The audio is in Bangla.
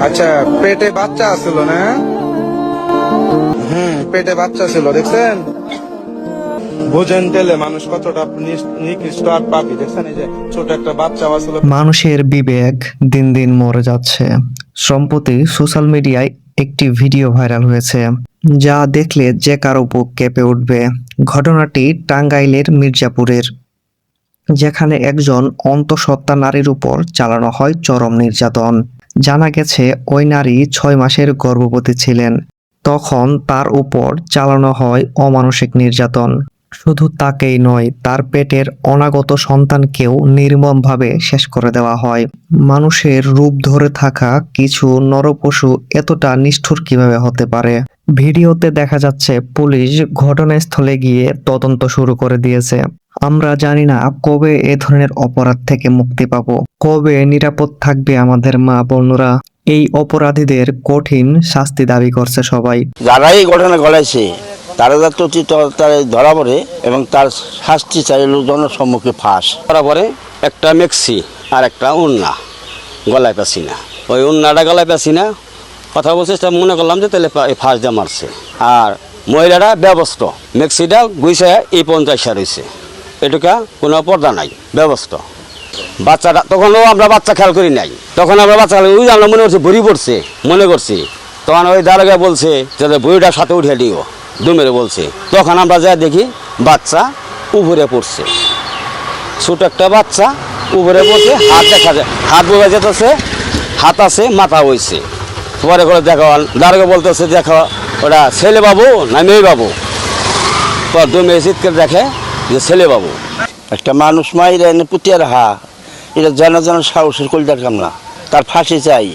আচ্ছা, পেটে বাচ্চা ছিল না? পেটে বাচ্চা ছিল, দেখছেন? বুঝেন তেলে মানুষ কতটা নিকৃষ্ট আর পাপী, দেখছেন? এই যে ছোট একটা বাচ্চা ছিল। মানুষের বিবেক দিন দিন মরে যাচ্ছে। সম্প্রতি সোশ্যাল মিডিয়ায় একটি ভিডিও ভাইরাল হয়েছে, যা দেখলে যে কারো বুক কেঁপে উঠবে। ঘটনাটি টাঙ্গাইলের মির্জাপুরের, যেখানে একজন অন্তঃসত্ত্বা নারীর উপর চালানো হয় চরম নির্যাতন। জানা গেছে ওই নারী 6 মাসের গর্ভবতী ছিলেন। তখন তার উপর চালানো হয় অমানসিক নির্যাতন। শুধু তাকেই নয়, তার পেটের অনাগত সন্তানকেও নির্মমভাবে শেষ করে দেওয়া হয়। মানুষের রূপ ধরে থাকা কিছু নরপশু এতটা নিষ্ঠুর কিভাবে হতে পারে? ভিডিওতে দেখা যাচ্ছে পুলিশ ঘটনাস্থলে গিয়ে তদন্ত শুরু করে দিয়েছে। আমরা জানি না কবে এ ধরনের অপরাধ থেকে মুক্তি পাবো, কবে নিরাপদ থাকবে আমাদের মা বোনরা। এই অপরাধীদের কঠিন শাস্তি দাবি করছে সবাই। যারা এই ঘটনা ঘটাইছে তারা যাতে অতীত ধরা পড়ে এবং তার শাস্তি চাই লোকজনের সম্মুখে ফাঁস ধরা পড়ে। একটা মেক্সি আর একটা উন্না গলায় পাচ্ছি না, ওই উন্নাটা গলায় পাচ্ছি না, কথা বলছে মনে করলাম যে তাহলে ফাঁস দিয়ে মারছে। আর মহিলাটা ব্যবস্থ, মেক্সিটা গুইছে এই 50 রয়েছে, এটুকা কোনো পর্দা নাই, ব্যবস্থ। বাচ্চাটা তখনও আমরা বাচ্চা খেয়াল করি নাই, তখন আমরা বাচ্চা খেয়াল ওই আমরা মনে করছি ভরি পড়ছে, মনে করছি। তখন ওই দারোগা বলছে যে বইটার সাথে উঠে দিও, দুমেরে বলছে। তখন আমরা যা দেখি বাচ্চা উপরে পড়ছে, ছোট একটা বাচ্চা উপরে পড়ছে, হাত দেখা যায়, হাত বোঝা যেতেছে, হাত আছে, মাথা হয়েছে। পরে করে দেখা দারোগা বলতেছে দেখো ওটা ছেলে বাবু না মেয়ে বাবু। পর দুমে চিৎকার দেখে যে ছেলে বাবু। একটা মানুষ মাইরা এনে পুতিয়ার এটা জানা জানা সাহসের কলজার কামলা, তার ফাঁসি চাই।